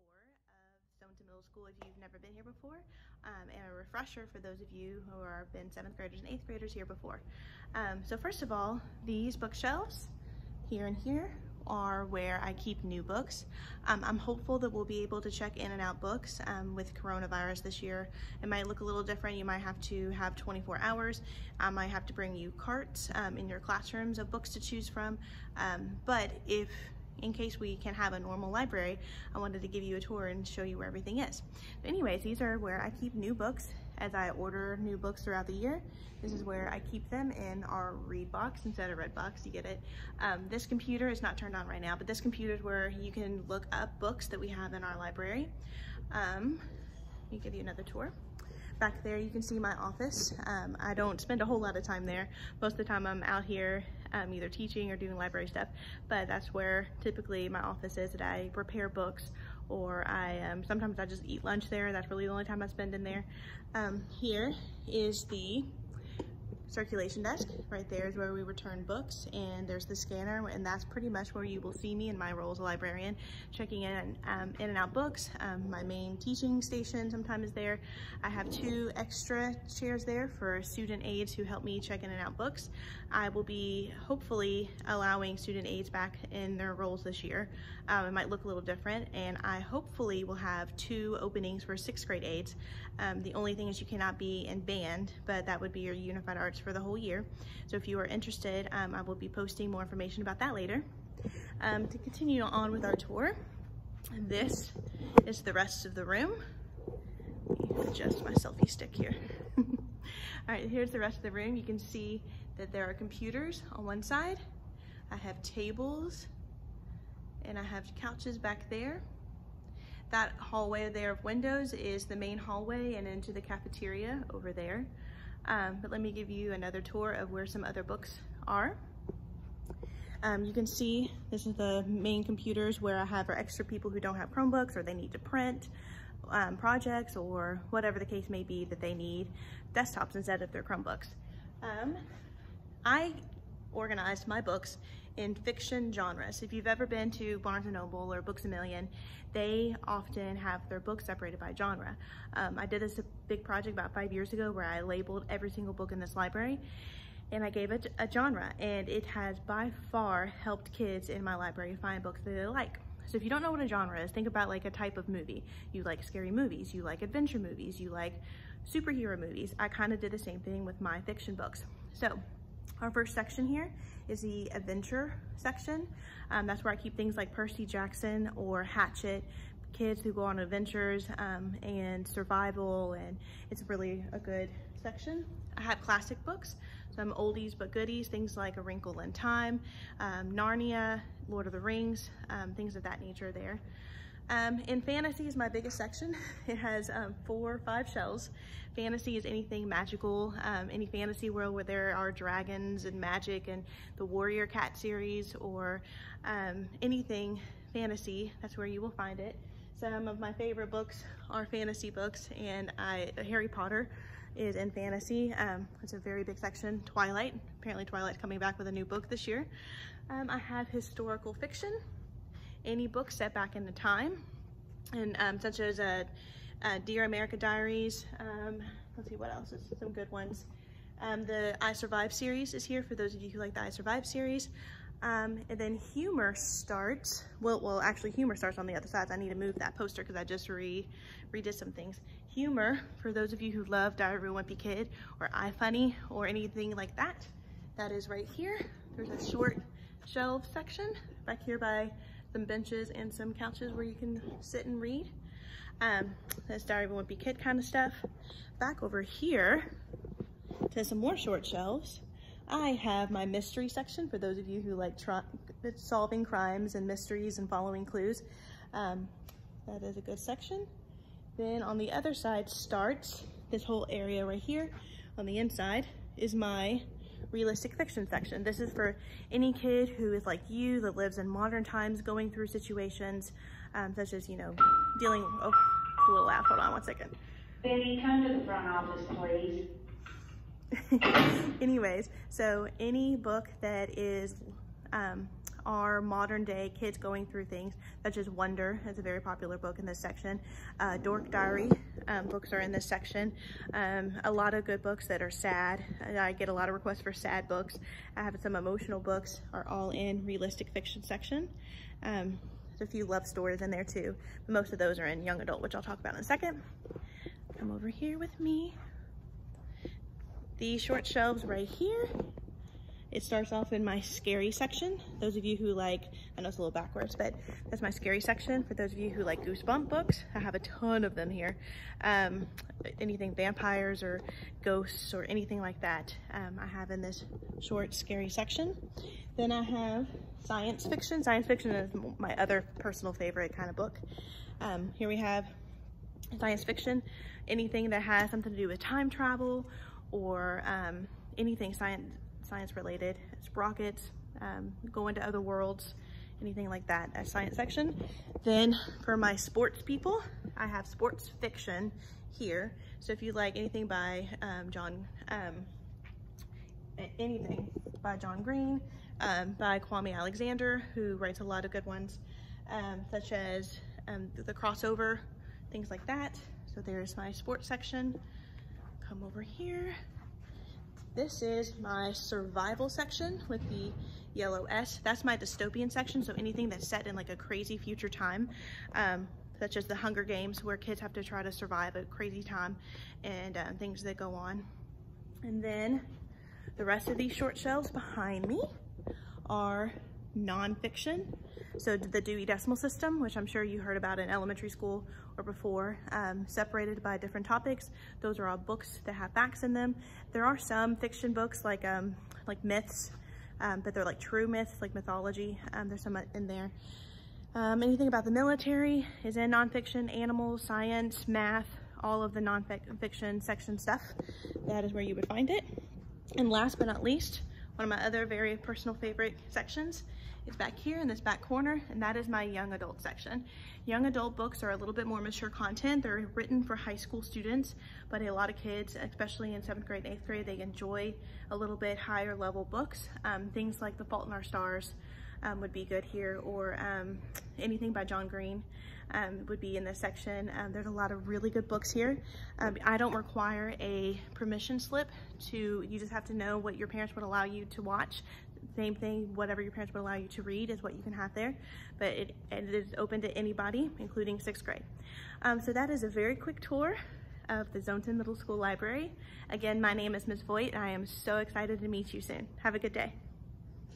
tour of Zoneton Middle School if you've never been here before, and a refresher for those of you who have been 7th graders and 8th graders here before. So first of all, these bookshelves here and here are where I keep new books. I'm hopeful that we'll be able to check in and out books with coronavirus this year. It might look a little different. You might have to have 24 hours. I might have to bring you carts in your classrooms of books to choose from. But in case we can have a normal library, I wanted to give you a tour and show you where everything is. But anyways, these are where I keep new books as I order new books throughout the year. This is where I keep them in our read box instead of red box, you get it. This computer is not turned on right now, but this computer is where you can look up books that we have in our library. Let me give you another tour. Back there you can see my office. I don't spend a whole lot of time there. Most of the time I'm out here either teaching or doing library stuff, but that's where typically my office is, that I prepare books, or sometimes I just eat lunch there. That's really the only time I spend in there. Here is the circulation desk. Right there is where we return books, and there's the scanner, and that's pretty much where you will see me in my role as a librarian, checking in and out books. My main teaching station sometimes is there. I have 2 extra chairs there for student aides who help me check in and out books. I will be hopefully allowing student aides back in their roles this year. It might look a little different, and I hopefully will have 2 openings for 6th grade aides. The only thing is you cannot be in band, but that would be your unified arts for the whole year. So if you are interested, I will be posting more information about that later. To continue on with our tour, this is the rest of the room. Let me adjust my selfie stick here. All right, here's the rest of the room. You can see that there are computers on one side. I have tables, and I have couches back there. That hallway there of windows is the main hallway and into the cafeteria over there. But let me give you another tour of where some other books are. You can see this is the main computers where I have for extra people who don't have Chromebooks, or they need to print projects, or whatever the case may be that they need desktops instead of their Chromebooks. I organized my books in fiction genres. If you've ever been to Barnes & Noble or Books A Million, they often have their books separated by genre. I did this big project about 5 years ago where I labeled every single book in this library, and I gave it a genre, and it has by far helped kids in my library find books that they like. So if you don't know what a genre is, think about like a type of movie. You like scary movies, you like adventure movies, you like superhero movies. I kind of did the same thing with my fiction books. So our first section here is the adventure section. That's where I keep things like Percy Jackson or Hatchet, kids who go on adventures and survival, and it's really a good section. I have classic books, some oldies but goodies, things like A Wrinkle in Time, Narnia, Lord of the Rings, things of that nature there. In fantasy is my biggest section. It has 4 or 5 shelves. Fantasy is anything magical, any fantasy world where there are dragons and magic, and the Warrior Cat series, or anything fantasy, that's where you will find it. Some of my favorite books are fantasy books, and Harry Potter is in fantasy. It's a very big section. Twilight, apparently Twilight's coming back with a new book this year. I have historical fiction, any book set back in the time, and such as Dear America Diaries. Let's see what else is some good ones. The I Survived series is here for those of you who like the I Survived series. And then humor starts, well actually humor starts on the other side. I need to move that poster because I just redid some things. Humor, for those of you who love Diary of a Wimpy Kid or iFunny or anything like that, that is right here. There's a short shelf section back here by some benches and some couches where you can sit and read. That's Diary of a Wimpy Kid kind of stuff. Back over here to some more short shelves. I have my mystery section for those of you who like solving crimes and mysteries and following clues. That is a good section. Then on the other side starts this whole area right here. On the inside is my realistic fiction section. This is for any kid who is like you, that lives in modern times, going through situations such as, you know, dealing, oh, it's a little loud, hold on one second. Betty, come to the front office, please. Anyways, so any book that is are modern day kids going through things such as Wonder is a very popular book in this section. Dork Diary books are in this section. A lot of good books that are sad. I get a lot of requests for sad books. I have some emotional books are all in realistic fiction section. There's a few love stories in there too, but most of those are in young adult, which I'll talk about in a second. Come over here with me. These short shelves right here, it starts off in my scary section. Those of you who like, I know it's a little backwards, but that's my scary section. For those of you who like Goosebump books, I have a ton of them here. Anything vampires or ghosts or anything like that, I have in this short scary section. Then I have science fiction. Science fiction is my other personal favorite kind of book. Here we have science fiction, anything that has something to do with time travel or anything science related. It's rockets, going to other worlds, anything like that as science section. Then for my sports people, I have sports fiction here. So if you like anything by John Green, by Kwame Alexander, who writes a lot of good ones, such as the crossover, things like that. So there's my sports section. Come over here. This is my survival section with the yellow S. That's my dystopian section, so anything that's set in like a crazy future time, such as the Hunger Games, where kids have to try to survive a crazy time and things that go on. And then the rest of these short shelves behind me are nonfiction. So the Dewey Decimal System, which I'm sure you heard about in elementary school or before, separated by different topics. Those are all books that have facts in them. There are some fiction books like myths, but they're like true myths, like mythology. There's some in there. Anything about the military is in nonfiction, animals, science, math, all of the nonfiction section stuff. That is where you would find it. And last but not least, one of my other very personal favorite sections is back here in this back corner, and that is my young adult section. Young adult books are a little bit more mature content. They're written for high school students, but a lot of kids, especially in 7th grade and 8th grade, they enjoy a little bit higher level books. Things like The Fault in Our Stars would be good here, or anything by John Green would be in this section. There's a lot of really good books here. I don't require a permission slip you just have to know what your parents would allow you to watch. Same thing, whatever your parents would allow you to read is what you can have there, but it is open to anybody, including 6th grade. So that is a very quick tour of the Zoneton Middle School Library. Again, my name is Ms. Voigt, and I am so excited to meet you soon. Have a good day.